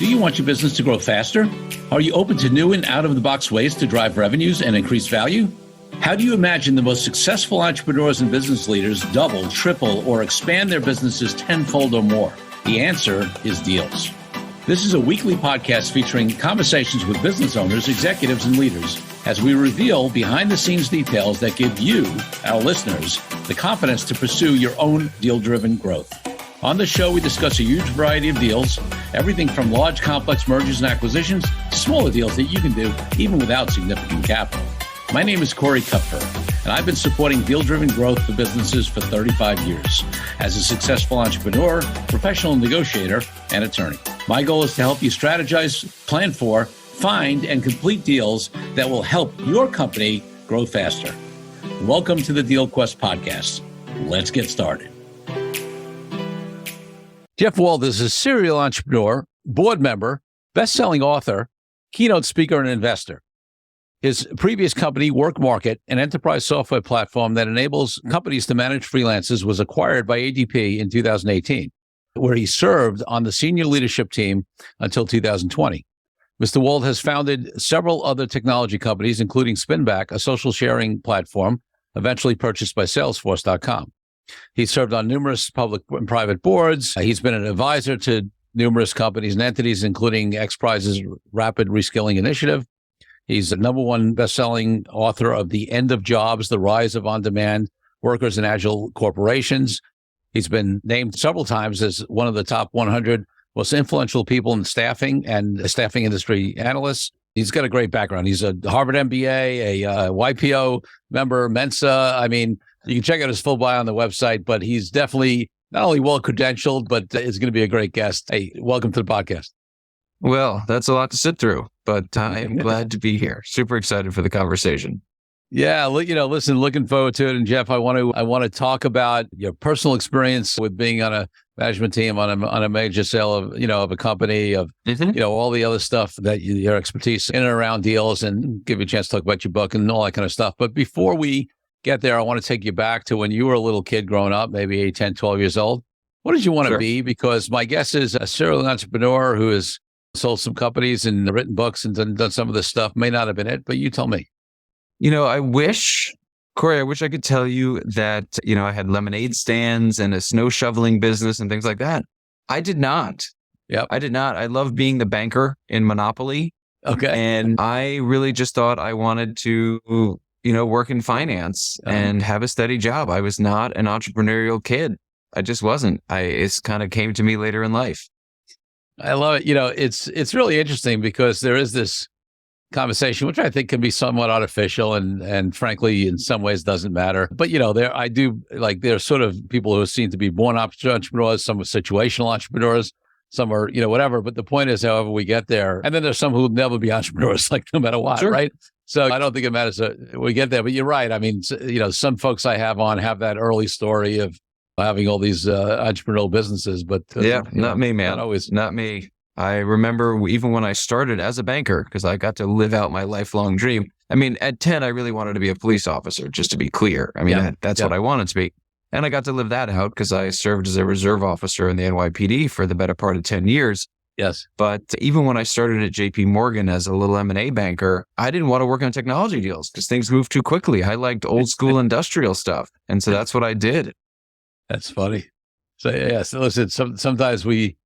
Do you want your business to grow faster? Are you open to new and out-of-the-box ways to drive revenues and increase value? How do you imagine the most successful entrepreneurs and business leaders double, triple, or expand their businesses tenfold or more? The answer is deals. This is a weekly podcast featuring conversations with business owners, executives, and leaders as we reveal behind-the-scenes details that give you, our listeners, the confidence to pursue your own deal-driven growth. On the show, we discuss a huge variety of deals, everything from large, complex mergers and acquisitions to smaller deals that you can do even without significant capital. My name is Corey Kupfer, and I've been supporting deal-driven growth for businesses for 35 years as a successful entrepreneur, professional negotiator, and attorney. My goal is to help you strategize, plan for, find, and complete deals that will help your company grow faster. Welcome to the Deal Quest podcast. Let's get started. Jeff Wald is a serial entrepreneur, board member, best-selling author, keynote speaker, and investor. His previous company, WorkMarket, an enterprise software platform that enables companies to manage freelancers, was acquired by ADP in 2018, where he served on the senior leadership team until 2020. Mr. Wald has founded several other technology companies, including Spinback, a social sharing platform, eventually purchased by Salesforce.com. He's served on numerous public and private boards. He's been an advisor to numerous companies and entities, including XPRIZE's Rapid Reskilling Initiative. He's the #1 best-selling author of The End of Jobs, The Rise of On-Demand Workers in Agile Corporations. He's been named several times as one of the top 100 most influential people in staffing and staffing industry analysts. He's got a great background. He's a Harvard MBA, a YPO member, Mensa. I mean, you can check out his full bio on the website, but he's definitely not only well-credentialed, but is going to be a great guest. Hey, welcome to the podcast. Well, that's a lot to sit through, but I am glad to be here. Super excited for the conversation. Yeah, listen, looking forward to it. And Jeff, I want to talk about your personal experience with being on a management team on a major sale of a company, of all the other stuff that your expertise in and around deals, and give you a chance to talk about your book and all that kind of stuff. But before we get there, I want to take you back to when you were a little kid growing up, maybe 8, 10, 12 years old. What did you want to be? Because my guess is a serial entrepreneur who has sold some companies and written books and done some of this stuff may not have been it, but you tell me. Corey, I wish I could tell you that, I had lemonade stands and a snow shoveling business and things like that. I did not. Yep. I did not. I loved being the banker in Monopoly. Okay. And I really just thought I wanted to, work in finance and have a steady job. I was not an entrepreneurial kid. I just wasn't. It kind of came to me later in life. I love it. It's really interesting because there is this conversation, which I think can be somewhat artificial and frankly, in some ways doesn't matter. But, there's sort of people who seem to be born entrepreneurs, some are situational entrepreneurs, some are, whatever. But the point is, however we get there, and then there's some who will never be entrepreneurs, like no matter what, Sure. Right? So I don't think it matters we get there. But you're right. I mean, some folks I have on have that early story of having all these entrepreneurial businesses, but not me, man. Not me. I remember even when I started as a banker, because I got to live out my lifelong dream. I mean, at 10, I really wanted to be a police officer, just to be clear. I mean, that's what I wanted to be. And I got to live that out because I served as a reserve officer in the NYPD for the better part of 10 years. Yes. But even when I started at JP Morgan as a little M&A banker, I didn't want to work on technology deals because things moved too quickly. I liked old school industrial stuff. And so that's what I did. That's funny. So listen, sometimes we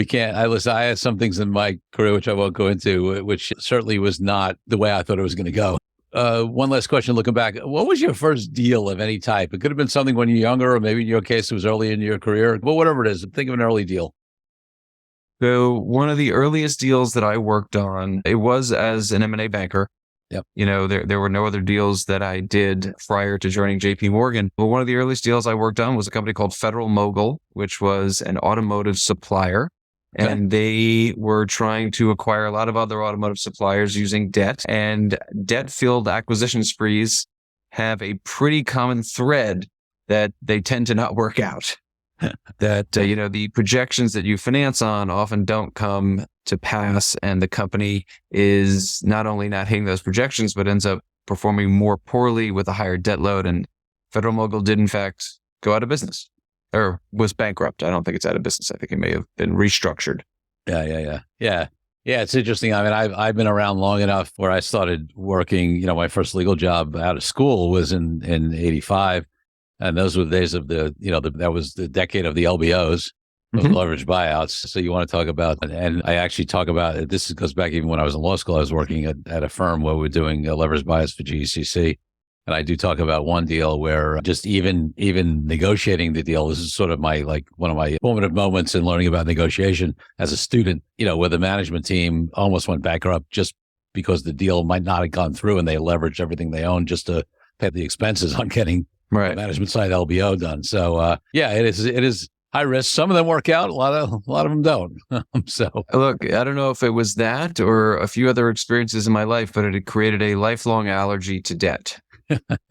can't. I had some things in my career which I won't go into, which certainly was not the way I thought it was going to go. One last question, looking back, what was your first deal of any type? It could have been something when you're younger, or maybe in your case it was early in your career. But whatever it is, think of an early deal. So one of the earliest deals that I worked on, it was as an M&A banker. Yep. There were no other deals that I did prior to joining JP Morgan. But one of the earliest deals I worked on was a company called Federal Mogul, which was an automotive supplier. Okay. And they were trying to acquire a lot of other automotive suppliers using debt. And debt-filled acquisition sprees have a pretty common thread that they tend to not work out. That, the projections that you finance on often don't come to pass, and the company is not only not hitting those projections, but ends up performing more poorly with a higher debt load. And Federal Mogul did, in fact, go out of business, or was bankrupt. I don't think it's out of business. I think it may have been restructured. Yeah. It's interesting. I mean, I've been around long enough where I started working. My first legal job out of school was in '85, and those were the days of that was the decade of the LBOs, of Mhm. leveraged buyouts. So you want to talk about, and I actually talk about this goes back even when I was in law school. I was working at a firm where we were doing leveraged buyouts for GECC. And I do talk about one deal where just even negotiating the deal, this is sort of one of my formative moments in learning about negotiation as a student, where the management team almost went bankrupt just because the deal might not have gone through and they leveraged everything they owned just to pay the expenses on getting the Right. management side LBO done. So it is high risk. Some of them work out, a lot of them don't. So Look, I don't know if it was that or a few other experiences in my life, but it had created a lifelong allergy to debt.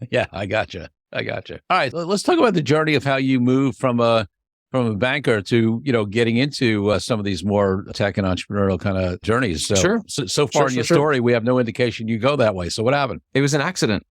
yeah, I gotcha. All right, let's talk about the journey of how you moved from a banker to getting into some of these more tech and entrepreneurial kind of journeys. So Sure. so far in your story, we have no indication you go that way. So what happened? It was an accident.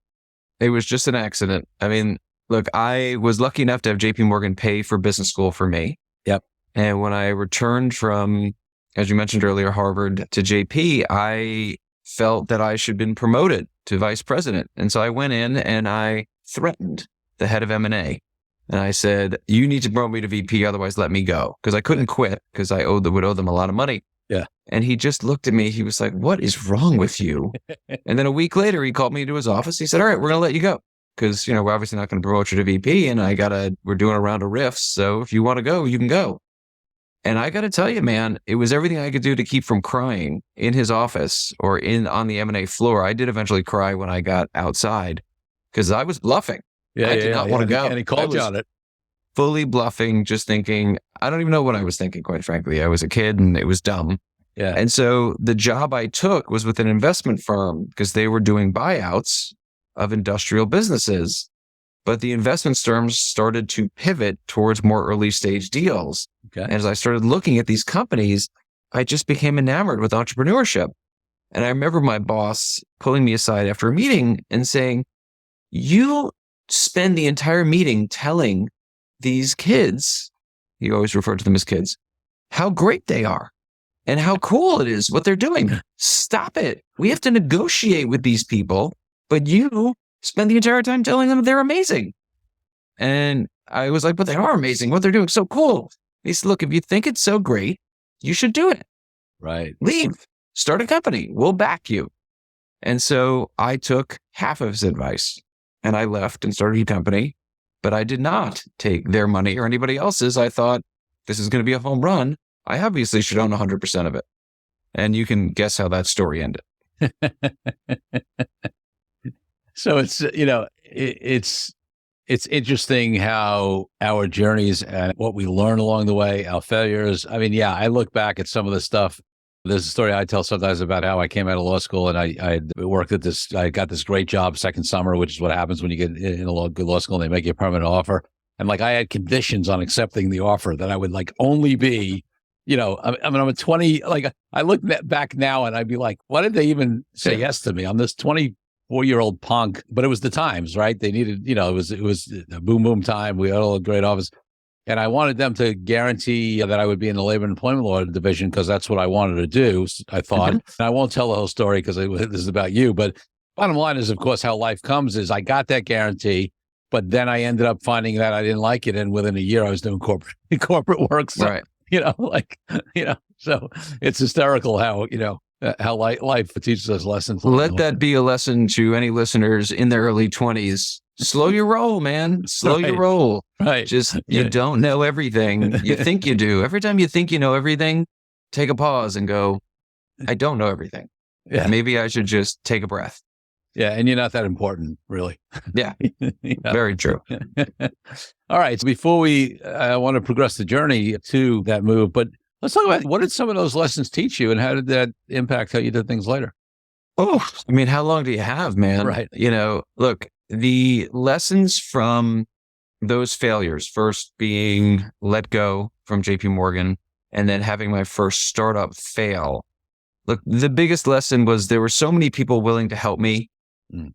It was just an accident. I mean, look, I was lucky enough to have JP Morgan pay for business school for me. Yep. And when I returned from, as you mentioned earlier, Harvard to JP, I felt that I should have been promoted to vice president. And so I went in and I threatened the head of M&A. And I said, you need to promote me to VP, otherwise let me go. Because I couldn't quit because I would owe them a lot of money. Yeah. And he just looked at me. He was like, what is wrong with you? And then a week later, he called me to his office. He said, all right, we're going to let you go. Because, we're obviously not going to promote you to VP. And we're doing a round of riffs. So if you want to go, you can go. And I got to tell you, man, it was everything I could do to keep from crying in his office or on the M&A floor. I did eventually cry when I got outside because I was bluffing. I did not want to go. And he called you on it. Fully bluffing, just thinking, I don't even know what I was thinking, quite frankly. I was a kid and it was dumb. Yeah. And so the job I took was with an investment firm because they were doing buyouts of industrial businesses. But the investment firms started to pivot towards more early stage deals. Okay. And as I started looking at these companies, I just became enamored with entrepreneurship. And I remember my boss pulling me aside after a meeting and saying, you spend the entire meeting telling these kids, he always referred to them as kids, how great they are and how cool it is what they're doing. Stop it. We have to negotiate with these people, but you spend the entire time telling them they're amazing. And I was like, but they are amazing. What they're doing is so cool. He said, look, if you think it's so great, you should do it. Right. Leave. Start a company. We'll back you. And so I took half of his advice and I left and started a company, but I did not take their money or anybody else's. I thought this is going to be a home run. I obviously should own 100% of it. And you can guess how that story ended. So it's interesting how our journeys and what we learn along the way, our failures. I mean, I look back at some of the stuff. There's a story I tell sometimes about how I came out of law school and I worked at this. I got this great job second summer, which is what happens when you get in a good law school and they make you a permanent offer. And I had conditions on accepting the offer that I would only be. I'm a 20. I look back now and I'd be like, why did they even say yes to me? I'm this 24-year-old punk, but it was the times, right? They needed, it was a boom time. We had all a great office. And I wanted them to guarantee that I would be in the labor and employment law division because that's what I wanted to do, I thought. And I won't tell the whole story because this is about you. But bottom line is, of course, how life comes is I got that guarantee, but then I ended up finding that I didn't like it. And within a year, I was doing corporate work. So, right. So it's hysterical how life teaches us lessons. Let that be a lesson to any listeners in their early 20s. Slow your roll, man. Slow your roll. Right. Just, you don't know everything. You think you do. Every time you think you know everything, take a pause and go, I don't know everything. Yeah. Maybe I should just take a breath. Yeah. And you're not that important, really. Yeah. Very true. All right. So before I want to progress the journey to that move, but let's talk about what did some of those lessons teach you and how did that impact how you did things later? Oh, I mean, how long do you have, man? Right. Look, the lessons from those failures, first being let go from JP Morgan and then having my first startup fail. Look, the biggest lesson was there were so many people willing to help me.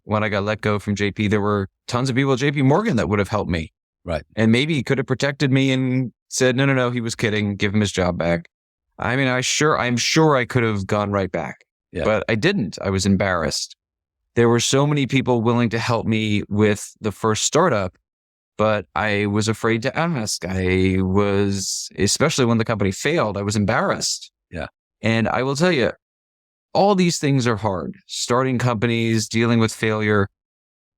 When I got let go from JP, there were tons of people at JP Morgan that would have helped me. Right. And maybe he could have protected me and said, no, he was kidding. Give him his job back. I mean, I'm sure I could have gone right back, Yeah. but I didn't. I was embarrassed. There were so many people willing to help me with the first startup, but I was afraid to ask. I was, especially when the company failed, I was embarrassed. Yeah. And I will tell you, all these things are hard. Starting companies, dealing with failure,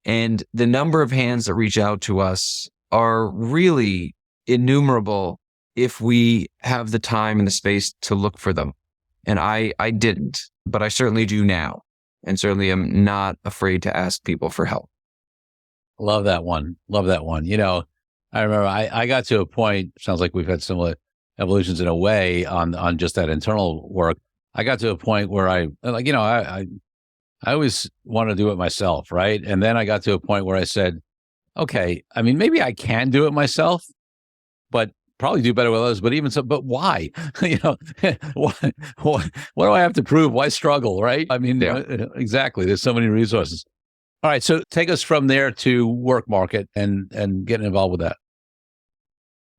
and the number of hands that reach out to us are really innumerable if we have the time and the space to look for them. And I didn't, but I certainly do now. And certainly am not afraid to ask people for help. Love that one. Love that one. I remember I got to a point, sounds like we've had similar evolutions in a way on just that internal work. I got to a point where I always want to do it myself, right? And then I got to a point where I said, okay, I mean, maybe I can do it myself, but probably do better with others. But even so, but why? Why, what do I have to prove? Why struggle, right? I mean, exactly. There's so many resources. All right, so take us from there to work market and getting involved with that.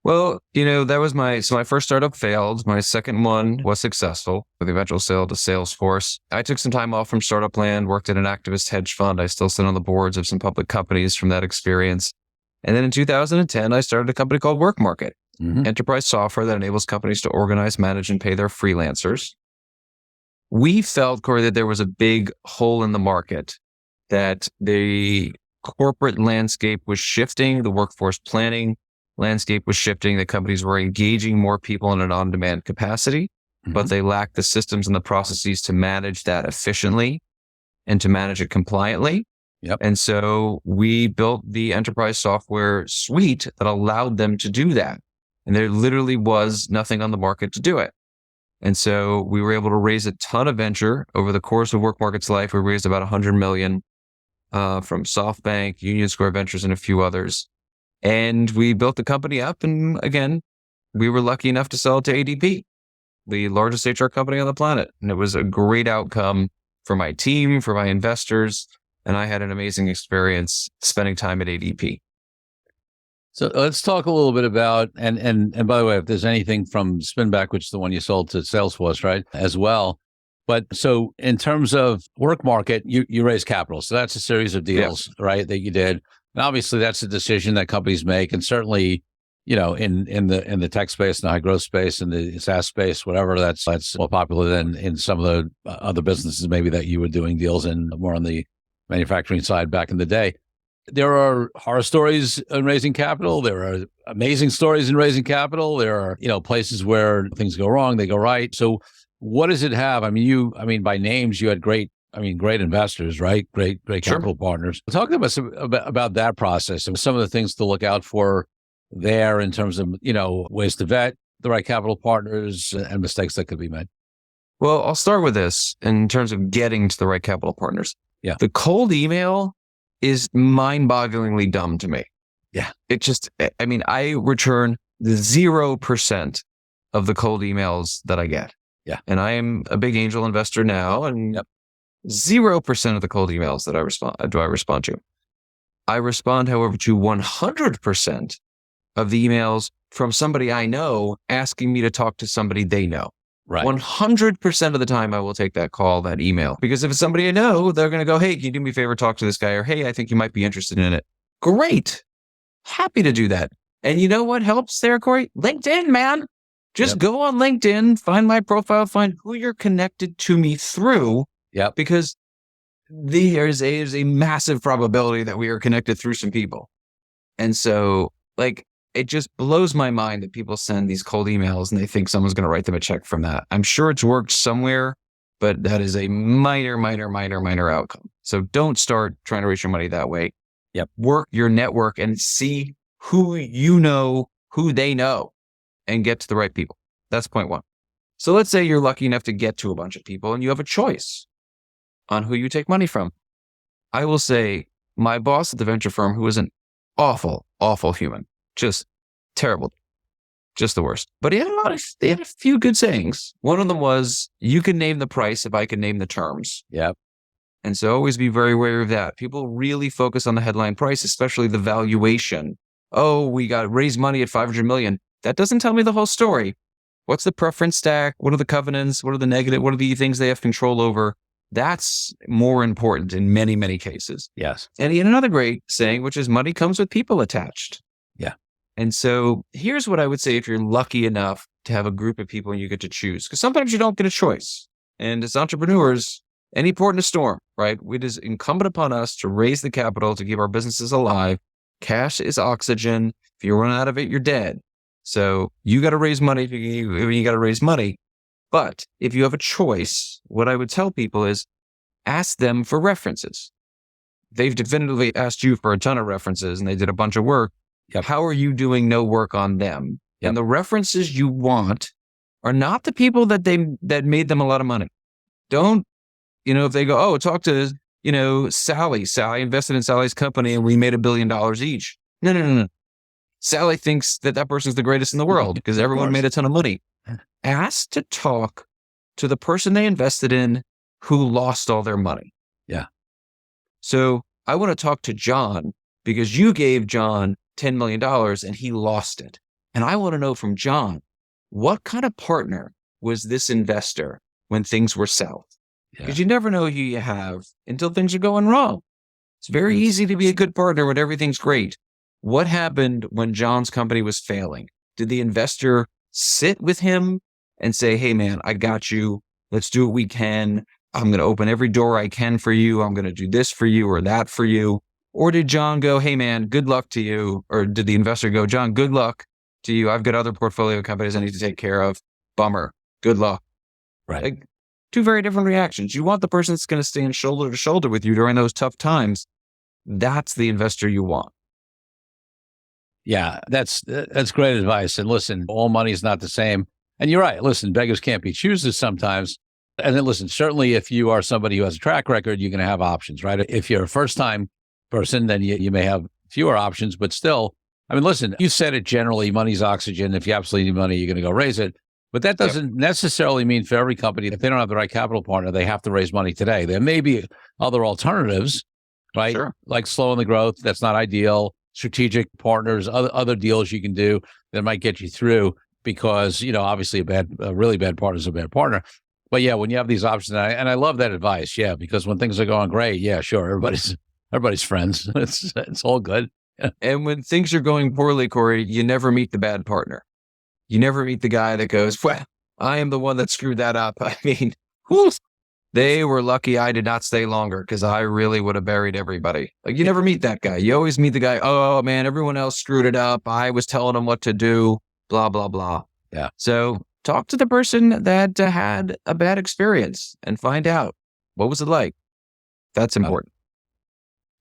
Well, that was my first startup failed. My second one was successful with the eventual sale to Salesforce. I took some time off from startup land, worked at an activist hedge fund. I still sit on the boards of some public companies from that experience. And then in 2010, I started a company called Work Market, enterprise software that enables companies to organize, manage, and pay their freelancers. We felt, Corey, that there was a big hole in the market, that the corporate landscape was shifting, the workforce planning landscape was shifting, that companies were engaging more people in an on-demand capacity, but they lacked the systems and the processes to manage that efficiently and to manage it compliantly. Yep. And so we built the enterprise software suite that allowed them to do that. And there literally was nothing on the market to do it. And so we were able to raise a ton of venture over the course of Work Market's life. We raised about 100 million from SoftBank, Union Square Ventures, and a few others. And we built the company up. And again, we were lucky enough to sell it to ADP, the largest HR company on the planet. And it was a great outcome for my team, for my investors. And I had an amazing experience spending time at ADP. So let's talk a little bit about, and by the way, if there's anything from Spinback, which is the one you sold to Salesforce, right, as well. But so in terms of Work Market, you raise capital. So that's a series of deals, right, that you did. And obviously that's a decision that companies make. And certainly, in the tech space, and the high growth space, and the SaaS space, whatever, that's more popular than in some of the other businesses maybe that you were doing deals in, more on the manufacturing side back in the day. There are horror stories in raising capital. There are amazing stories in raising capital. There are, places where things go wrong, they go right. So what does it have? I mean, by names, you had great investors, right? Great capital partners. Talk to us about that process and some of the things to look out for there in terms of, ways to vet the right capital partners and mistakes that could be made. Well, I'll start with this in terms of getting to the right capital partners. Yeah. The cold email is mind-bogglingly dumb to me. Yeah. I return 0% of the cold emails that I get. Yeah. And I am a big angel investor now, and 0% of the cold emails that I respond to. I respond, however, to 100% of the emails from somebody I know asking me to talk to somebody they know. Right. 100% of the time, I will take that call, that email, because if it's somebody I know, they're going to go, hey, can you do me a favor, talk to this guy? Or, hey, I think you might be interested in it. Great. Happy to do that. And you know what helps there, Corey? LinkedIn, man. Just go on LinkedIn, find my profile, find who you're connected to me through. Yeah. Because there's a massive probability that we are connected through some people. And so, it just blows my mind that people send these cold emails and they think someone's going to write them a check from that. I'm sure it's worked somewhere, but that is a minor outcome. So don't start trying to raise your money that way. Yep. Work your network and see who you know, who they know, and get to the right people. That's point one. So let's say you're lucky enough to get to a bunch of people and you have a choice on who you take money from. I will say my boss at the venture firm, who is an awful human, just terrible, just the worst. But he had a few good sayings. One of them was, you can name the price if I can name the terms. Yep. And so always be very aware of that. People really focus on the headline price, especially the valuation. Oh, we got raised money at 500 million. That doesn't tell me the whole story. What's the preference stack? What are the covenants? What are the negative? What are the things they have control over? That's more important in many, many cases. Yes. And yet another great saying, which is money comes with people attached. Yeah. And so here's what I would say if you're lucky enough to have a group of people and you get to choose, because sometimes you don't get a choice. And as entrepreneurs, any port in a storm, right? It is incumbent upon us to raise the capital to keep our businesses alive. Cash is oxygen. If you run out of it, you're dead. So you got to raise money if you got to raise money. But if you have a choice, what I would tell people is ask them for references. They've definitively asked you for a ton of references and they did a bunch of work. Yep. How are you doing no work on them? Yep. And the references you want are not the people that made them a lot of money. Don't, if they go, oh, talk to, Sally. Sally invested in Sally's company and we made $1 billion each. No. Sally thinks that person's the greatest in the world because everyone made a ton of money. Ask to talk to the person they invested in who lost all their money. Yeah. So I want to talk to John because you gave John $10 million and he lost it. And I want to know from John, what kind of partner was this investor when things were south? Because you never know who you have until things are going wrong. It's very easy to be a good partner when everything's great. What happened when John's company was failing? Did the investor sit with him and say, hey, man, I got you. Let's do what we can. I'm going to open every door I can for you. I'm going to do this for you or that for you. Or did John go, hey, man, good luck to you? Or did the investor go, John, good luck to you. I've got other portfolio companies I need to take care of. Bummer. Good luck. Right. Like, two very different reactions. You want the person that's going to stand shoulder to shoulder with you during those tough times. That's the investor you want. Yeah, that's great advice. And listen, all money is not the same. And you're right. Listen, beggars can't be choosers sometimes. And then listen, certainly if you are somebody who has a track record, you're going to have options, right? If you're a first-time person, then you may have fewer options. But still, I mean, listen, you said it generally, money's oxygen. If you absolutely need money, you're going to go raise it. But that doesn't necessarily mean for every company, if they don't have the right capital partner, they have to raise money today. There may be other alternatives, right? Sure. Like slowing the growth. That's not ideal. Strategic partners, other deals you can do that might get you through because, obviously a really bad partner is a bad partner. But yeah, when you have these options, and I love that advice. Yeah, because when things are going great, yeah, sure. Everybody's friends. It's all good. Yeah. And when things are going poorly, Corey, you never meet the bad partner. You never meet the guy that goes, well, I am the one that screwed that up. I mean, they were lucky I did not stay longer because I really would have buried everybody. Like, you never meet that guy. You always meet the guy, oh, man, everyone else screwed it up. I was telling them what to do, blah, blah, blah. Yeah. So talk to the person that had a bad experience and find out, what was it like? That's important.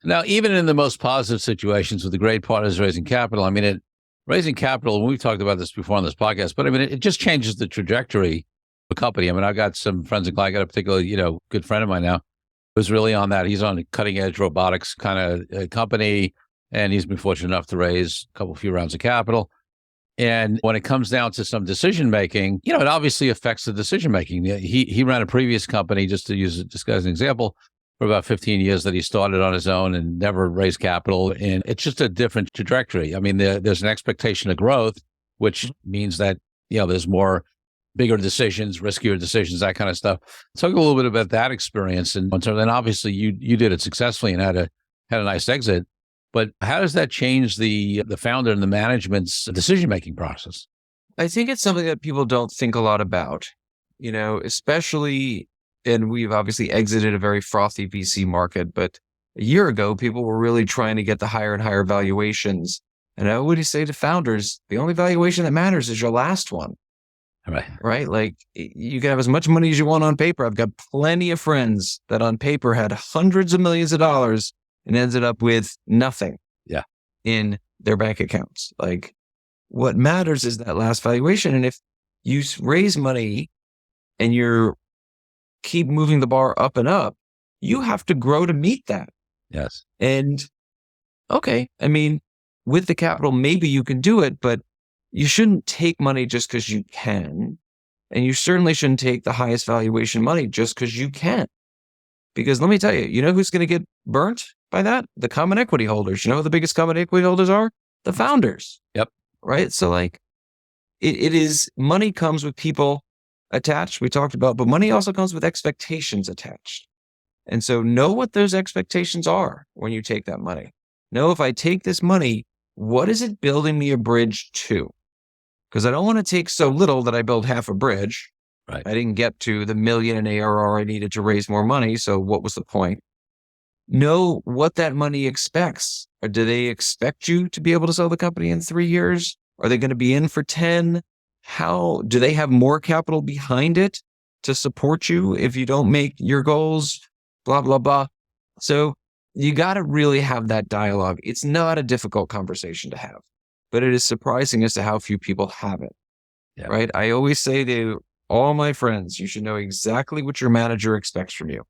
Now, even in the most positive situations with the great partners raising capital, I mean, raising capital, and we've talked about this before on this podcast, but I mean, it just changes the trajectory of a company. I mean, I've got some friends in Clyde, I got a particular, good friend of mine now who's really on that. He's on a cutting edge robotics kind of company, and he's been fortunate enough to raise a few rounds of capital. And when it comes down to some decision making, it obviously affects the decision making. He ran a previous company, just as an example, for about 15 years that he started on his own and never raised capital. And it's just a different trajectory. I mean, there's an expectation of growth, which means that, there's more bigger decisions, riskier decisions, that kind of stuff. Talk a little bit about that experience. And then obviously you did it successfully and had a nice exit. But how does that change the founder and the management's decision-making process? I think it's something that people don't think a lot about, especially, and we've obviously exited a very frothy VC market, but a year ago, people were really trying to get the higher and higher valuations. And I would say to founders, the only valuation that matters is your last one. Right? Like, you can have as much money as you want on paper. I've got plenty of friends that on paper had hundreds of millions of dollars and ended up with nothing in their bank accounts. Like, what matters is that last valuation. And if you raise money and you're keep moving the bar up and up, you have to grow to meet that. Yes. And okay, I mean, with the capital, maybe you can do it, but you shouldn't take money just because you can. And you certainly shouldn't take the highest valuation money just because you can. Because let me tell you, who's going to get burnt by that? The common equity holders. You know who the biggest common equity holders are? The founders. Yep. Right? So like, it is money comes with people attached, we talked about, but money also comes with expectations attached. And so know what those expectations are when you take that money. Know if I take this money, what is it building me a bridge to? Because I don't want to take so little that I build half a bridge. Right. I didn't get to the $1 million in ARR I needed to raise more money. So what was the point? Know what that money expects. Or do they expect you to be able to sell the company in 3 years? Are they going to be in for 10? How do they have more capital behind it to support you if you don't make your goals? Blah, blah, blah. So you got to really have that dialogue. It's not a difficult conversation to have, but it is surprising as to how few people have it. Yeah. Right? I always say to all my friends, you should know exactly what your manager expects from you.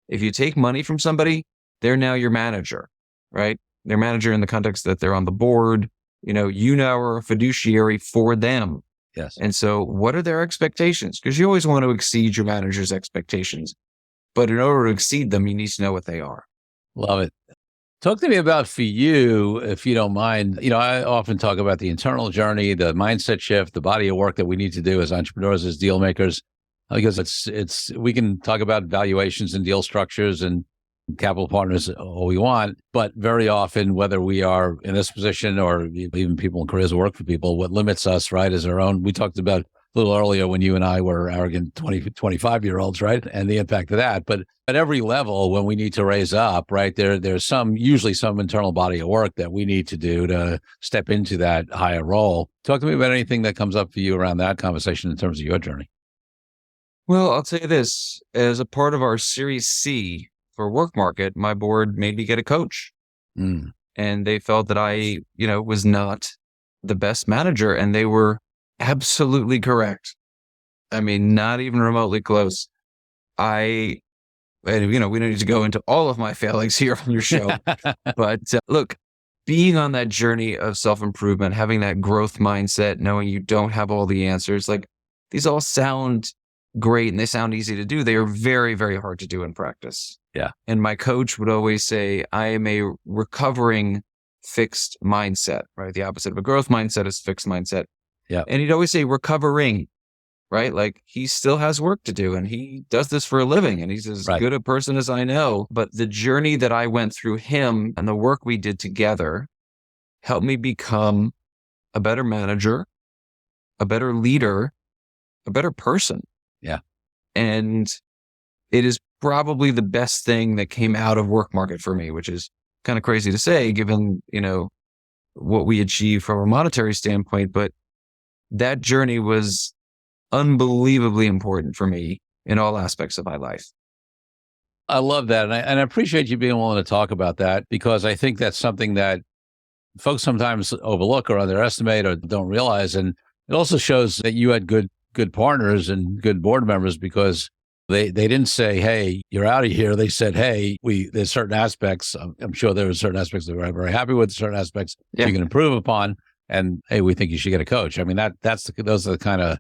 If you take money from somebody, they're now your manager, right? Their manager in the context that they're on the board. You now are a fiduciary for them. Yes. And so what are their expectations? Because you always want to exceed your manager's expectations. But in order to exceed them, you need to know what they are. Love it. Talk to me about, for you, if you don't mind, I often talk about the internal journey, the mindset shift, the body of work that we need to do as entrepreneurs, as deal makers, because we can talk about valuations and deal structures and capital partners all we want, but very often, whether we are in this position or even people in careers who work for people, what limits us, right, is our own. We talked about a little earlier when you and I were arrogant 20, 25-year-olds, right? And the impact of that. But at every level, when we need to raise up, right, there's usually some internal body of work that we need to do to step into that higher role. Talk to me about anything that comes up for you around that conversation in terms of your journey. Well, I'll tell you this. As a part of our Series C for Work Market, my board made me get a coach. And they felt that I, was not the best manager, and they were absolutely correct. I mean, not even remotely close. We don't need to go into all of my failings here on your show, but look, being on that journey of self-improvement, having that growth mindset, knowing you don't have all the answers, like these all sound great and they sound easy to do. They are very, very hard to do in practice. Yeah. And my coach would always say, I am a recovering fixed mindset, right? The opposite of a growth mindset is fixed mindset. Yeah. And he'd always say recovering, right? Like he still has work to do and he does this for a living and he's as good a person as I know. But the journey that I went through him and the work we did together helped me become a better manager, a better leader, a better person. Yeah. And it is probably the best thing that came out of Work Market for me, which is kind of crazy to say given, what we achieved from a monetary standpoint. But that journey was unbelievably important for me in all aspects of my life. I love that. And I appreciate you being willing to talk about that, because I think that's something that folks sometimes overlook or underestimate or don't realize. And it also shows that you had good partners and good board members, because they didn't say, hey, you're out of here. They said, hey, there's certain aspects. I'm sure there were certain aspects that we're very happy with, certain aspects you can improve upon. And hey, we think you should get a coach. I mean, those are the kind of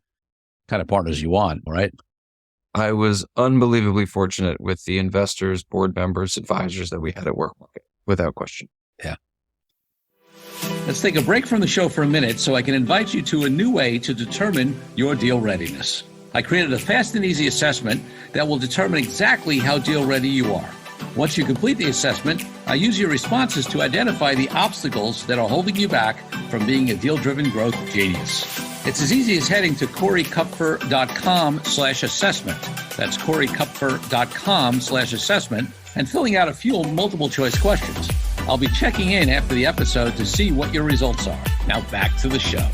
partners you want, right? I was unbelievably fortunate with the investors, board members, advisors that we had at Work Market, without question. Yeah. Let's take a break from the show for a minute so I can invite you to a new way to determine your deal readiness. I created a fast and easy assessment that will determine exactly how deal ready you are. Once you complete the assessment, I use your responses to identify the obstacles that are holding you back from being a deal-driven growth genius. It's as easy as heading to CoreyKupfer.com/assessment. That's CoreyKupfer.com/assessment and filling out a few multiple choice questions. I'll be checking in after the episode to see what your results are. Now back to the show.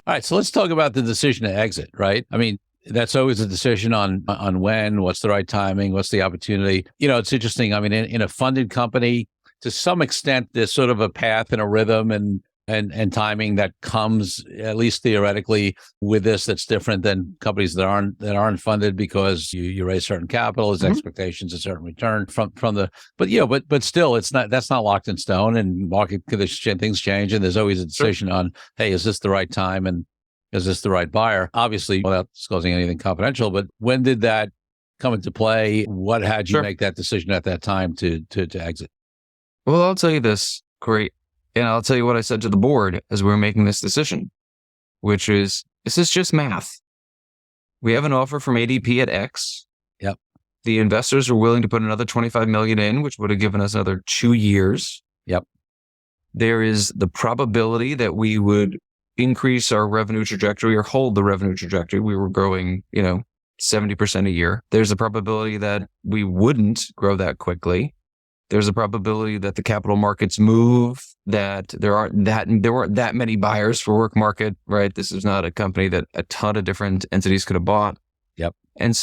All right, so let's talk about the decision to exit, right? I mean, that's always a decision on when, what's the right timing, what's the opportunity. It's interesting. I mean, in a funded company, to some extent, there's sort of a path and a rhythm and timing that comes, at least theoretically, with this that's different than companies that aren't funded, because you raise certain capital, there's expectations, a certain return from the. But still, that's not locked in stone, and market conditions, things change, and there's always a decision on, hey, is this the right time, and is this the right buyer? Obviously, without disclosing anything confidential, but when did that come into play? What had you make that decision at that time to exit? Well, I'll tell you this, Corey, and I'll tell you what I said to the board as we were making this decision. which is, this is just math. We have an offer from ADP at X. Yep. The investors are willing to put another 25 million in, which would have given us another 2 years. Yep. There is the probability that we would increase our revenue trajectory or hold the revenue trajectory. We were growing, 70% a year. There's a probability that we wouldn't grow that quickly. There's a probability that the capital markets move, that there weren't that many buyers for Work Market, right? This is not a company that a ton of different entities could have bought. Yep. And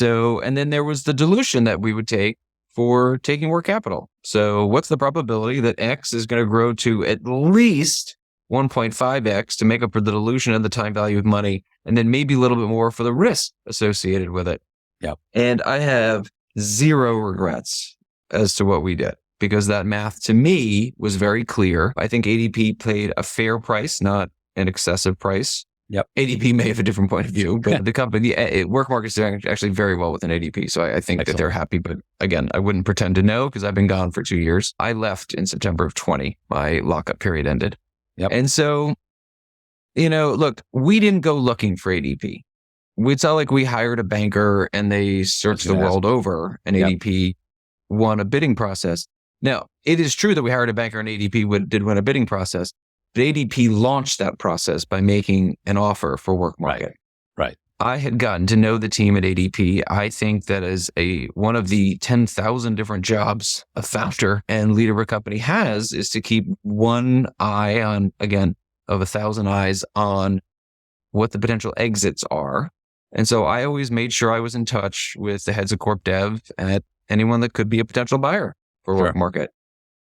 then there was the dilution that we would take for taking Work Capital. So what's the probability that X is going to grow to at least 1.5x to make up for the dilution and the time value of money, and then maybe a little bit more for the risk associated with it? Yep. And I have zero regrets as to what we did, because that math to me was very clear. I think ADP paid a fair price, not an excessive price. Yep. ADP may have a different point of view, but the company, Work Market is actually very well within ADP. So I think that they're happy. But again, I wouldn't pretend to know because I've been gone for 2 years. I left in September of 20. My lockup period ended. Yep. And so, look, we didn't go looking for ADP. It's not like we hired a banker and they searched the world over and ADP won a bidding process. Now, it is true that we hired a banker and ADP did win a bidding process, but ADP launched that process by making an offer for Work Market. Right. I had gotten to know the team at ADP. I think that as one of the 10,000 different jobs a founder and leader of a company has is to keep one eye on, again, of 1,000 eyes on what the potential exits are. And so I always made sure I was in touch with the heads of corp dev at anyone that could be a potential buyer for Work Market.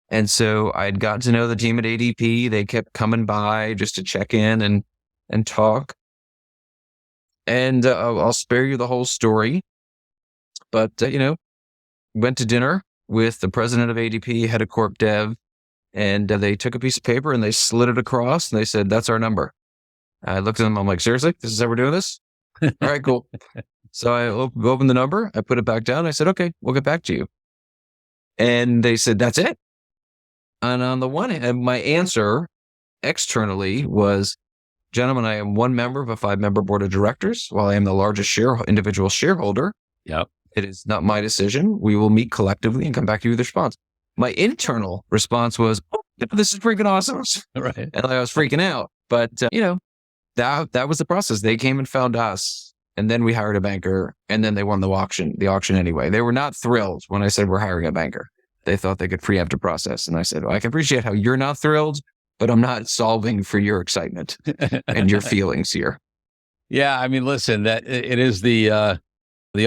And so I'd gotten to know the team at ADP. They kept coming by just to check in and talk. And I'll spare you the whole story. But, went to dinner with the president of ADP, head of corp dev, and they took a piece of paper and they slid it across and they said, "That's our number." I looked at them. I'm like, "Seriously? This is how we're doing this?" All right, cool. So I opened the number. I put it back down. I said, "Okay, we'll get back to you." And they said, "That's it." And on the one hand, my answer externally was, "Gentlemen, I am one member of a 5-member board of directors. While I am the largest individual shareholder, Yep. It is not my decision. We will meet collectively and come back to you with a response." My internal response was, "Oh, this is freaking awesome." Right. And I was freaking out. But, that was the process. They came and found us, and then we hired a banker, and then they won the auction anyway. They were not thrilled when I said we're hiring a banker. They thought they could preempt a process. And I said, "Well, I can appreciate how you're not thrilled, but I'm not solving for your excitement and your feelings here." Yeah, I mean, listen, that it is the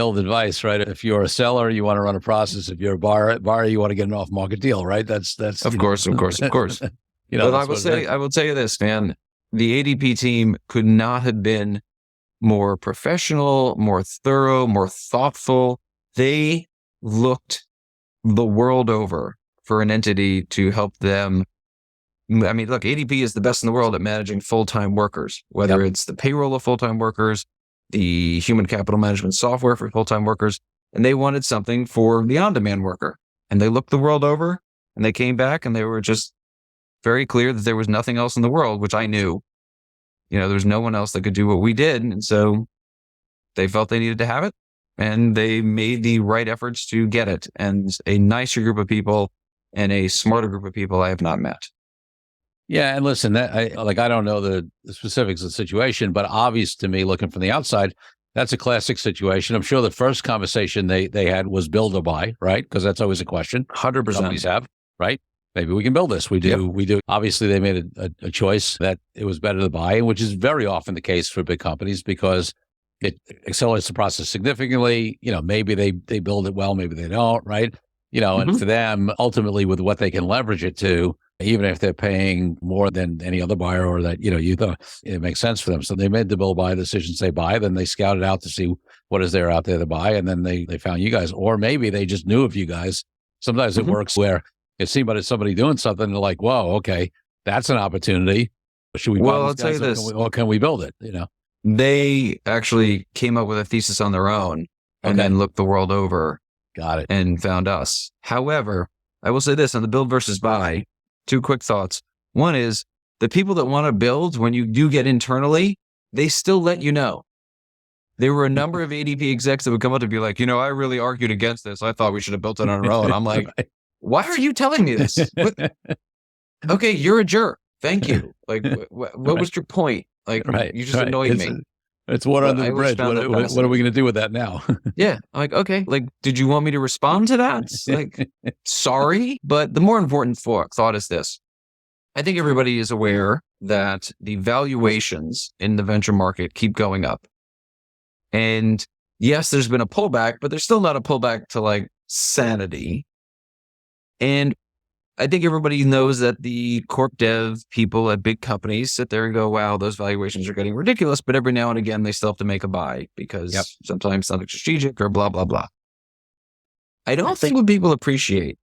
old advice, right? If you're a seller, you want to run a process. If you're a buyer, you want to get an off-market deal, right? That's of course. But I will tell you this, man. The ADP team could not have been more professional, more thorough, more thoughtful. They looked the world over for an entity to help them. I mean, look, ADP is the best in the world at managing full-time workers, whether it's the payroll of full-time workers, the human capital management software for full-time workers, and they wanted something for the on-demand worker. And they looked the world over and they came back and they were just very clear that there was nothing else in the world, which I knew. There's no one else that could do what we did. And so they felt they needed to have it and they made the right efforts to get it. And a nicer group of people and a smarter group of people I have not met. Yeah, and listen, I don't know the specifics of the situation, but obvious to me, looking from the outside, that's a classic situation. I'm sure the first conversation they had was build or buy, right? Because that's always a question. 100%. Companies have, right? Maybe we can build this. We do. Yep. We do. Obviously, they made a choice that it was better to buy, which is very often the case for big companies because it accelerates the process significantly. Maybe they build it well, maybe they don't, right? And for them, ultimately, with what they can leverage it to, even if they're paying more than any other buyer or that, you thought it makes sense for them. So they made the build buy decisions they buy, then they scouted out to see what is there out there to buy. And then they found you guys, or maybe they just knew of you guys. Sometimes it works where it seemed like somebody doing something. They're like, whoa, okay, that's an opportunity. Should we buy I'll tell you this. Or can we build it? They actually came up with a thesis on their own and then looked the world over. Got it. And found us. However, I will say this on the build versus buy, 2 quick thoughts. One is the people that want to build, when you do get internally, they still let you know. There were a number of ADP execs that would come up to be like, I really argued against this. I thought we should have built it on our own. I'm like, Right. why are you telling me this? Okay, you're a jerk. Thank you. Like, what Right. was your point? Like, Right. you just Right. annoyed me. It's water But under I the always bridge. found that What are we fascinating. going to do with that now? Yeah. I'm like, okay, like, did you want me to respond to that? Like, sorry. But the more important thought is this. I think everybody is aware that the valuations in the venture market keep going up. And yes, there's been a pullback, but there's still not a pullback to like sanity. And I think everybody knows that the corp dev people at big companies sit there and go, wow, those valuations are getting ridiculous. But every now and again, they still have to make a buy because sometimes something strategic or blah, blah, blah. I don't think what people appreciate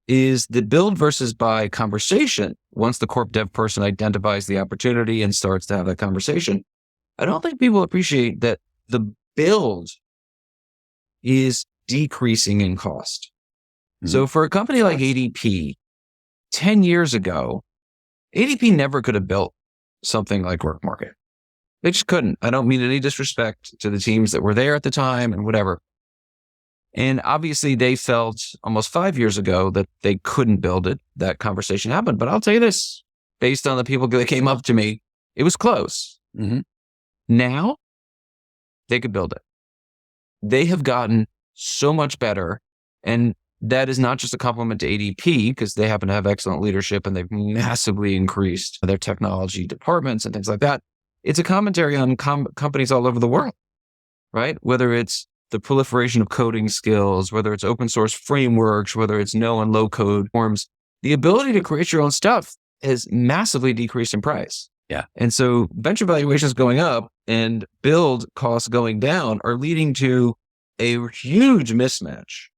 is the build versus buy conversation. Once the corp dev person identifies the opportunity and starts to have that conversation, I don't think people appreciate that the build is decreasing in cost. Mm-hmm. So for a company like ADP, 10 years ago, ADP never could have built something like WorkMarket. They just couldn't. I don't mean any disrespect to the teams that were there at the time and whatever. And obviously they felt almost 5 years ago that they couldn't build it. That conversation happened. But I'll tell you this, based on the people that came up to me, it was close. Mm-hmm. Now they could build it. They have gotten so much better. And that is not just a compliment to ADP because they happen to have excellent leadership and they've massively increased their technology departments and things like that. It's a commentary on companies all over the world, right? Whether it's the proliferation of coding skills, whether it's open source frameworks, whether it's no and low code forms, the ability to create your own stuff has massively decreased in price. Yeah. And so venture valuations going up and build costs going down are leading to a huge mismatch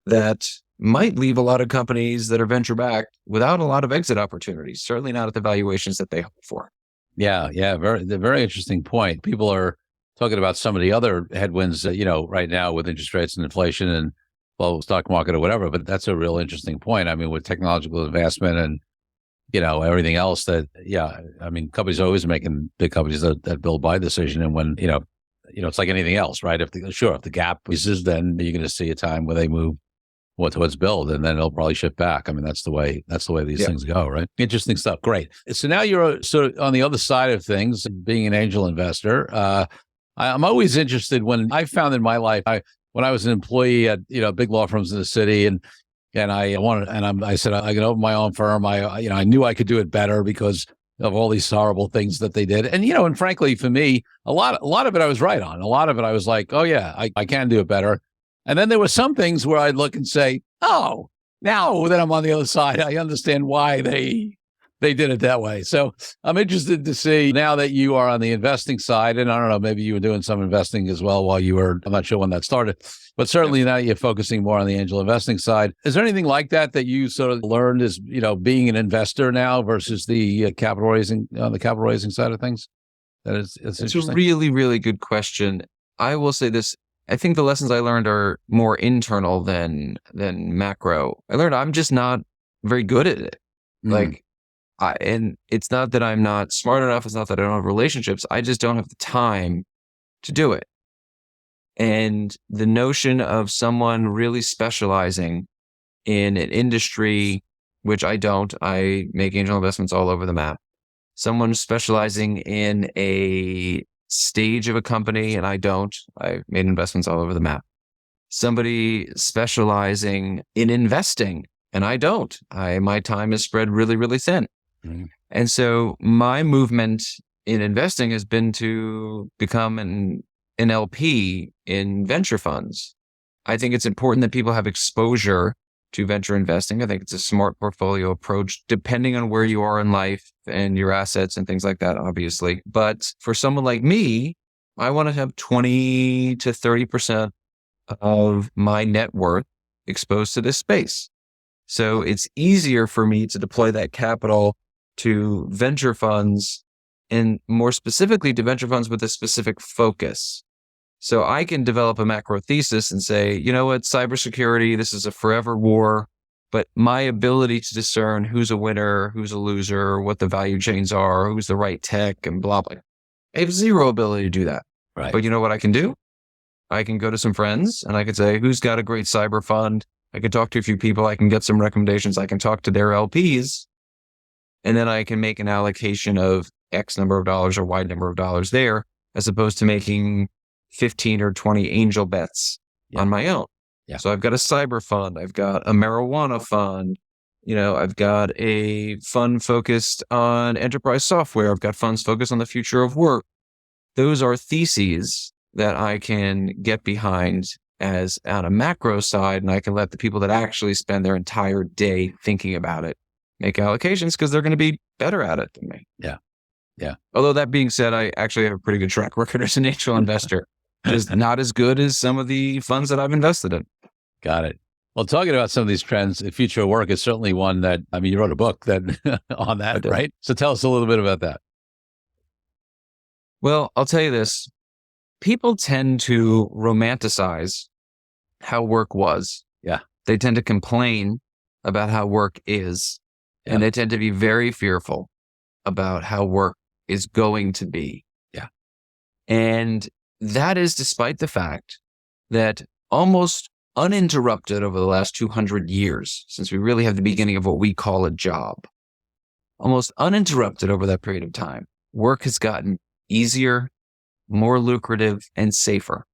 that might leave a lot of companies that are venture backed without a lot of exit opportunities, certainly not at the valuations that they hope for. Yeah. Very interesting point. People are talking about some of the other headwinds, right now with interest rates and inflation and stock market or whatever, but that's a real interesting point. I mean, with technological advancement and, everything else companies are always making big companies that build buy decision. And when, it's like anything else, right? If the gap is, then you're going to see a time where they move towards build, and then it'll probably shift back. I mean, that's the way these things go, right? Interesting stuff. Great. So now you're sort of on the other side of things, being an angel investor. I'm always interested when I found in my life, when I was an employee at, big law firms in the city and I said, I can open my own firm. I knew I could do it better because of all these horrible things that they did. And, and frankly, for me, a lot of it I was right on. A lot of it I was like, oh yeah, I can do it better. And then there were some things where I'd look and say, oh, now that I'm on the other side, I understand why they did it that way. So I'm interested to see now that you are on the investing side, and I don't know, maybe you were doing some investing as well while you were, I'm not sure when that started, but certainly now you're focusing more on the angel investing side. Is there anything like that you sort of learned as, being an investor now versus the capital raising side of things? It's a really, really good question. I will say this. I think the lessons I learned are more internal than macro. I learned I'm just not very good at it. And it's not that I'm not smart enough. It's not that I don't have relationships. I just don't have the time to do it. And the notion of someone really specializing in an industry, which I don't, I make angel investments all over the map. Someone specializing in a stage of a company, and I don't. I made investments all over the map. Somebody specializing in investing, and I don't. My time is spread really, really thin. Mm-hmm. And so my movement in investing has been to become an LP in venture funds. I think it's important that people have exposure to venture investing. I think it's a smart portfolio approach, depending on where you are in life and your assets and things like that, obviously. But for someone like me, I want to have 20 to 30% of my net worth exposed to this space. So it's easier for me to deploy that capital to venture funds, and more specifically to venture funds with a specific focus. So I can develop a macro thesis and say, you know what, cybersecurity, this is a forever war, but my ability to discern who's a winner, who's a loser, what the value chains are, who's the right tech, and blah, blah. I have zero ability to do that. Right. But you know what I can do? I can go to some friends and I can say, who's got a great cyber fund? I can talk to a few people. I can get some recommendations. I can talk to their LPs. And then I can make an allocation of X number of dollars or Y number of dollars there, as opposed to making 15 or 20 angel bets on my own. Yeah. So I've got a cyber fund. I've got a marijuana fund. I've got a fund focused on enterprise software. I've got funds focused on the future of work. Those are theses that I can get behind as on a macro side, and I can let the people that actually spend their entire day thinking about it make allocations because they're going to be better at it than me. Yeah. Yeah. Although that being said, I actually have a pretty good track record as an angel investor. Just not as good as some of the funds that I've invested in. Got it. Well, talking about some of these trends, the future of work is certainly one that, you wrote a book that on that, right? So tell us a little bit about that. Well, I'll tell you this. People tend to romanticize how work was. Yeah. They tend to complain about how work is. Yeah. And they tend to be very fearful about how work is going to be. Yeah. And that is despite the fact that almost uninterrupted over the last 200 years, since we really have the beginning of what we call a job, almost uninterrupted over that period of time, work has gotten easier, more lucrative, and safer.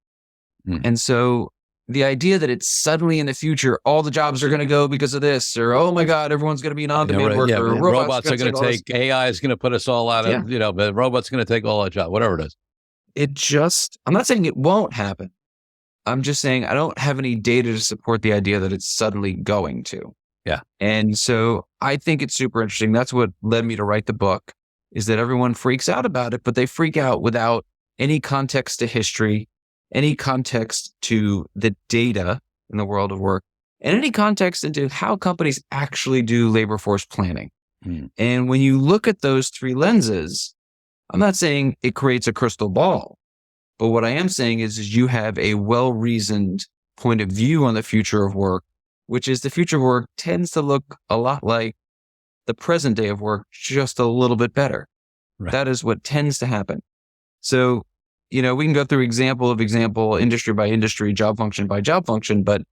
And so the idea that it's suddenly in the future, all the jobs are going to go because of this, or, oh my God, everyone's going to be an on-demand worker. Or robots are going to take, AI is going to put us all out of, but robots are going to take all our jobs, whatever it is. I'm not saying it won't happen. I'm just saying I don't have any data to support the idea that it's suddenly going to. Yeah. And so I think it's super interesting. That's what led me to write the book, is that everyone freaks out about it, but they freak out without any context to history, any context to the data in the world of work, and any context into how companies actually do labor force planning. And when you look at those three lenses, I'm not saying it creates a crystal ball, but what I am saying is you have a well-reasoned point of view on the future of work, which is the future of work tends to look a lot like the present day of work, just a little bit better. Right. That is what tends to happen. So, we can go through example, industry by industry, job function by job function, but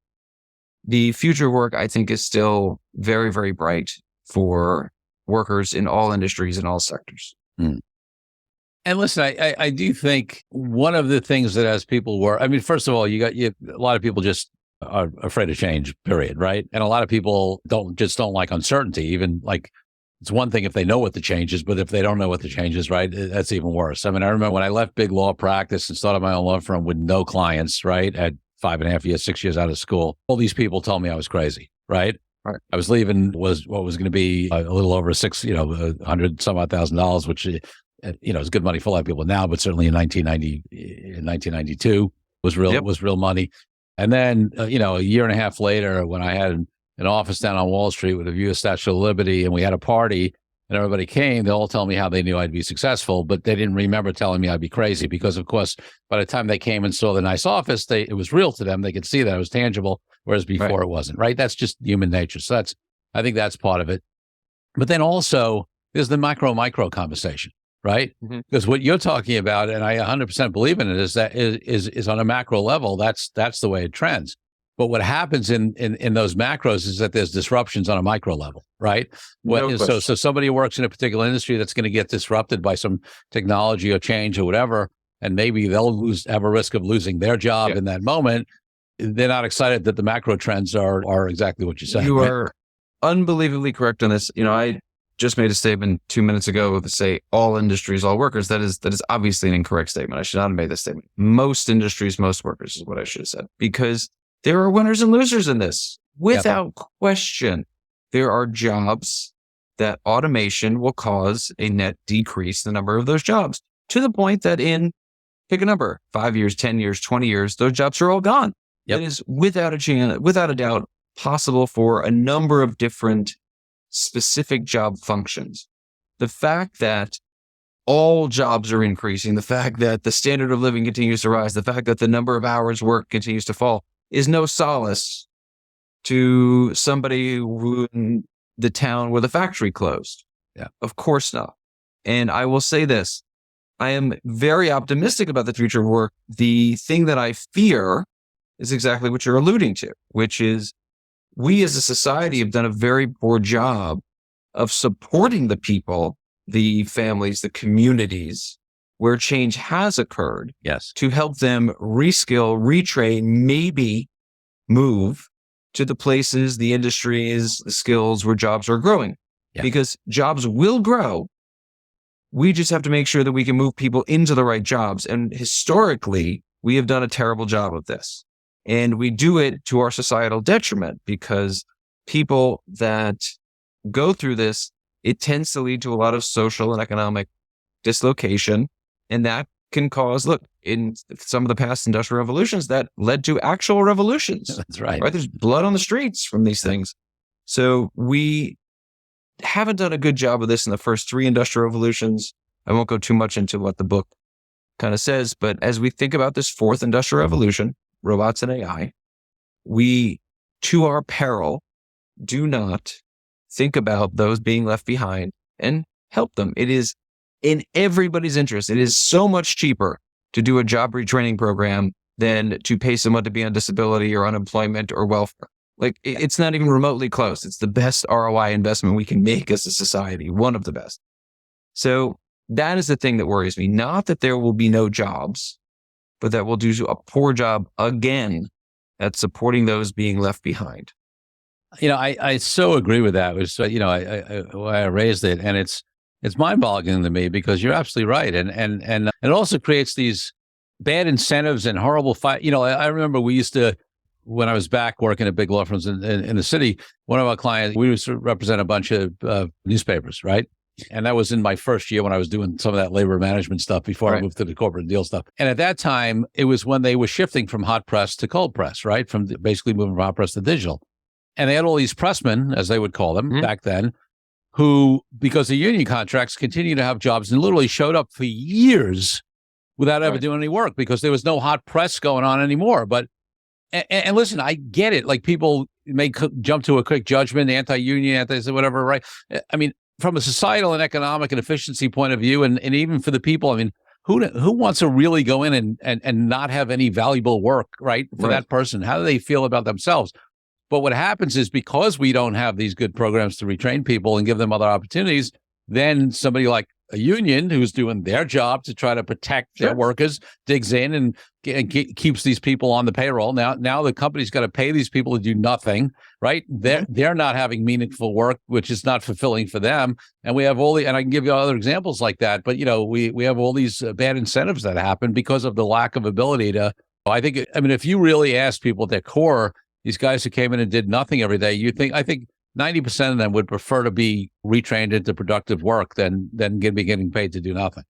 the future of work, I think, is still very, very bright for workers in all industries and all sectors. And listen, I do think one of the things that as people first of all, a lot of people just are afraid of change, period, right? And a lot of people don't like uncertainty. Even like, it's one thing if they know what the change is, but if they don't know what the change is, right, that's even worse. I remember when I left big law practice and started my own law firm with no clients, right, at 5.5 years, 6 years out of school, all these people told me I was crazy, right? Right. I was leaving what was going to be a little over $100 some odd $1,000, which is good money for a lot of people now, but certainly in 1992 was real money. And then, a year and a half later, when I had an office down on Wall Street with a view of Statue of Liberty, and we had a party and everybody came, they all tell me how they knew I'd be successful, but they didn't remember telling me I'd be crazy because, of course, by the time they came and saw the nice office, it was real to them. They could see that it was tangible, whereas before It wasn't, right? That's just human nature. So I think that's part of it. But then also there's the micro conversation, right? Because what you're talking about, and I 100% believe in it, is that is on a macro level. That's the way it trends. But what happens in those macros is that there's disruptions on a micro level, right? So somebody who works in a particular industry that's going to get disrupted by some technology or change or whatever, and maybe they'll have a risk of losing their job in that moment. They're not excited that the macro trends are exactly what you said. You are unbelievably correct on this. I just made a statement 2 minutes ago to say all industries, all workers. That is obviously an incorrect statement. I should not have made this statement. Most industries, most workers is what I should have said, because there are winners and losers in this. Without question, there are jobs that automation will cause a net decrease in the number of those jobs, to the point that pick a number, 5 years, 10 years, 20 years, those jobs are all gone. It is without a doubt possible for a number of different specific job functions. The fact that all jobs are increasing, the fact that the standard of living continues to rise, the fact that the number of hours worked continues to fall is no solace to somebody in the town where the factory closed. Yeah. Of course not. And I will say this, I am very optimistic about the future of work. The thing that I fear is exactly what you're alluding to, which is we as a society have done a very poor job of supporting the people, the families, the communities where change has occurred. Yes. To help them reskill, retrain, maybe move to the places, the industries, the skills where jobs are growing. Yeah. Because jobs will grow. We just have to make sure that we can move people into the right jobs. And historically, we have done a terrible job of this. And we do it to our societal detriment because people that go through this, it tends to lead to a lot of social and economic dislocation. And that can cause, look, in some of the past industrial revolutions, that led to actual revolutions. That's right. There's blood on the streets from these things. So we haven't done a good job of this in the first 3 industrial revolutions. I won't go too much into what the book kind of says, but as we think about this 4th industrial revolution, robots and AI, we, to our peril, do not think about those being left behind and help them. It is in everybody's interest. It is so much cheaper to do a job retraining program than to pay someone to be on disability or unemployment or welfare. Like, it's not even remotely close. It's the best ROI investment we can make as a society, one of the best. So that is the thing that worries me. Not that there will be no jobs, but that we'll do a poor job again at supporting those being left behind. I so agree with that. It was, I raised it, and it's mind-boggling to me because you're absolutely right. And it also creates these bad incentives and horrible fight. I remember we used to, when I was back working at big law firms in the city, one of our clients, we used to represent a bunch of newspapers, right? And that was in my first year when I was doing some of that labor management stuff before I moved to the corporate deal stuff. And at that time, it was when they were shifting from hot press to cold press, right? Basically moving from hot press to digital. And they had all these pressmen, as they would call them back then, who, because the union contracts, continue to have jobs and literally showed up for years without ever doing any work because there was no hot press going on anymore. But and listen, I get it. Like, people may jump to a quick judgment, anti-union, whatever, right? I mean, from a societal and economic and efficiency point of view, and even for the people, I mean, who wants to really go in and not have any valuable work, right, for that person? How do they feel about themselves? But what happens is, because we don't have these good programs to retrain people and give them other opportunities, then somebody like a union who's doing their job to try to protect their workers digs in and keeps these people on the payroll. Now the company's got to pay these people to do nothing, right? They're not having meaningful work, which is not fulfilling for them. And we have and I can give you other examples like that. But we have all these bad incentives that happen because of the lack of ability to. I mean, if you really ask people at their core, these guys who came in and did nothing every day, I think 90% of them would prefer to be retrained into productive work than be getting paid to do nothing.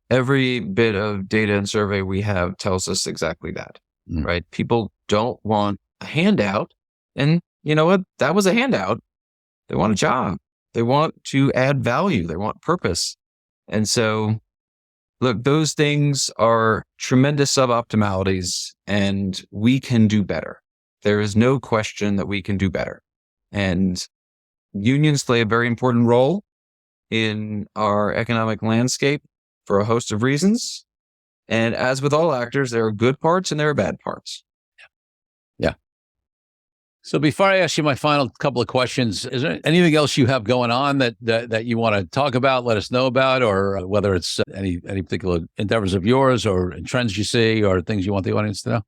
Every bit of data and survey we have tells us exactly that, right? People don't want a handout. And you know what? That was a handout. They want a job. They want to add value. They want purpose. And so, look, those things are tremendous suboptimalities, and we can do better. There is no question that we can do better. And unions play a very important role in our economic landscape for a host of reasons. And as with all actors, there are good parts and there are bad parts. Yeah. So before I ask you my final couple of questions, is there anything else you have going on that you want to talk about, let us know about, or whether it's any particular endeavors of yours or trends you see or things you want the audience to know?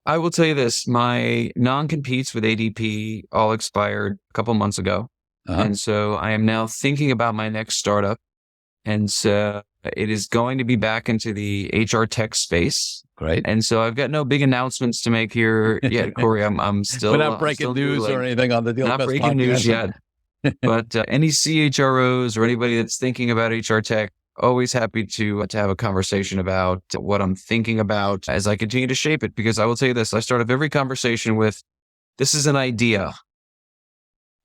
I will tell you this, my non-competes with ADP all expired a couple months ago. And so I am now thinking about my next startup. And so it is going to be back into the HR tech space. Great. And so I've got no big announcements to make here yet, Corey. I'm still... We're not breaking news or anything on the Deal Not Best breaking news podcast. yet. But any CHROs or anybody that's thinking about HR tech, always happy to have a conversation about what I'm thinking about as I continue to shape it. Because I will tell you this, I start off every conversation with, this is an idea.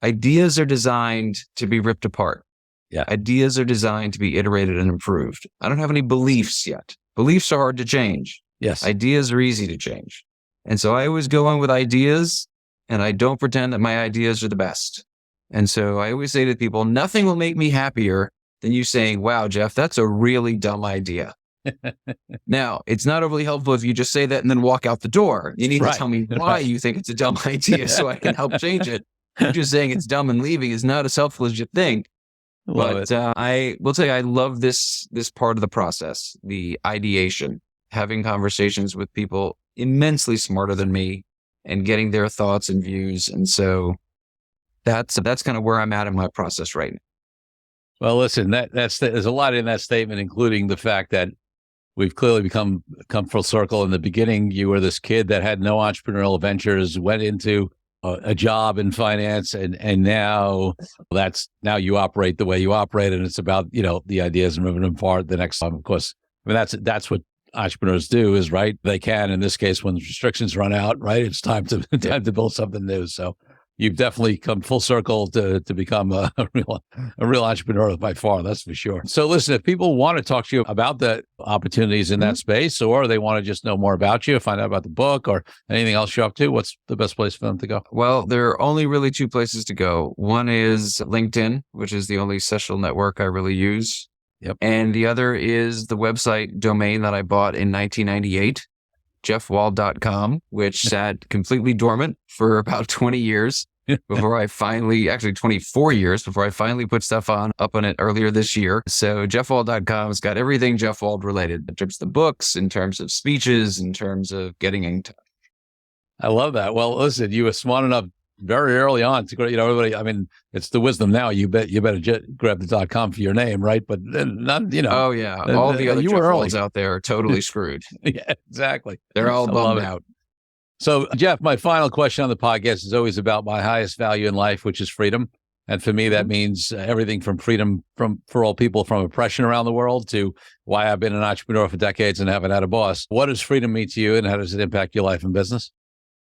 Ideas are designed to be ripped apart. Yeah. Ideas are designed to be iterated and improved. I don't have any beliefs yet. Beliefs are hard to change. Yes. Ideas are easy to change. And so I always go in with ideas, and I don't pretend that my ideas are the best. And so I always say to people, nothing will make me happier than you saying, wow, Jeff, that's a really dumb idea. Now, it's not overly helpful if you just say that and then walk out the door. You need to tell me why you think it's a dumb idea so I can help change it. Just saying it's dumb and leaving is not as helpful as you think. I will tell you, I love this part of the process, the ideation, having conversations with people immensely smarter than me and getting their thoughts and views. And so that's kind of where I'm at in my process right now. Well, listen, there's a lot in that statement, including the fact that we've clearly come full circle. In the beginning, you were this kid that had no entrepreneurial ventures, went into a job in finance, and now you operate the way you operate, and it's about the ideas and moving them forward. The next time, of course, I mean that's what entrepreneurs do, is right. They can, in this case, when the restrictions run out, right, it's time to build something new. So you've definitely come full circle to become a real entrepreneur by far. That's for sure. So listen, if people want to talk to you about the opportunities in that space, or they want to just know more about you, find out about the book or anything else you're up to, what's the best place for them to go? Well, there are only really two places to go. One is LinkedIn, which is the only social network I really use. Yep. And the other is the website domain that I bought in 1998. jeffwald.com, which sat completely dormant for about 20 years before I finally, actually 24 years before I finally put stuff up on it earlier this year. So jeffwald.com has got everything Jeff Wald related in terms of the books, in terms of speeches, in terms of getting in touch. I love that. Well, listen, you were smart enough very early on to go, everybody, I mean, it's the wisdom now. You better grab the .com for your name, right? But not, Oh yeah. All the other Jeff Walds out there are totally screwed. Yeah, exactly. They're all bummed out. So Jeff, my final question on the podcast is always about my highest value in life, which is freedom. And for me, that means everything from freedom for all people from oppression around the world to why I've been an entrepreneur for decades and haven't had a boss. What does freedom mean to you, and how does it impact your life and business?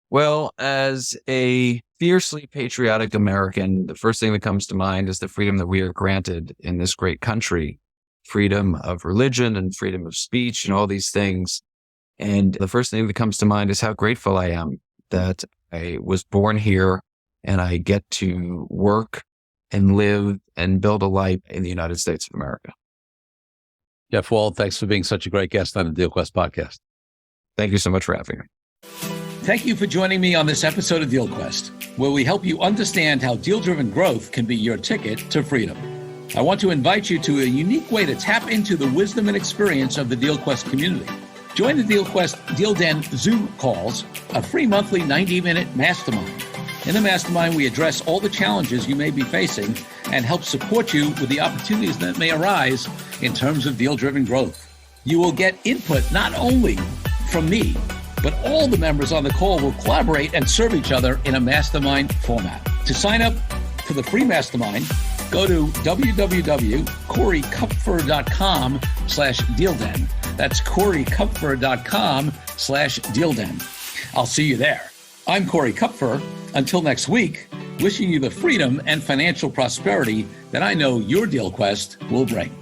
Well, as a fiercely patriotic American, the first thing that comes to mind is the freedom that we are granted in this great country, freedom of religion and freedom of speech and all these things. And the first thing that comes to mind is how grateful I am that I was born here and I get to work and live and build a life in the United States of America. Jeff Wald, thanks for being such a great guest on the DealQuest podcast. Thank you so much for having me. Thank you for joining me on this episode of DealQuest, where we help you understand how deal-driven growth can be your ticket to freedom. I want to invite you to a unique way to tap into the wisdom and experience of the DealQuest community. Join the DealQuest Deal Den Zoom calls, a free monthly 90-minute mastermind. In the mastermind, we address all the challenges you may be facing and help support you with the opportunities that may arise in terms of deal-driven growth. You will get input not only from me, but all the members on the call will collaborate and serve each other in a mastermind format. To sign up for the free mastermind, go to www.corykupfer.com/dealden. That's corykupfer.com/dealden. I'll see you there. I'm Corey Kupfer. Until next week, wishing you the freedom and financial prosperity that I know your DealQuest will bring.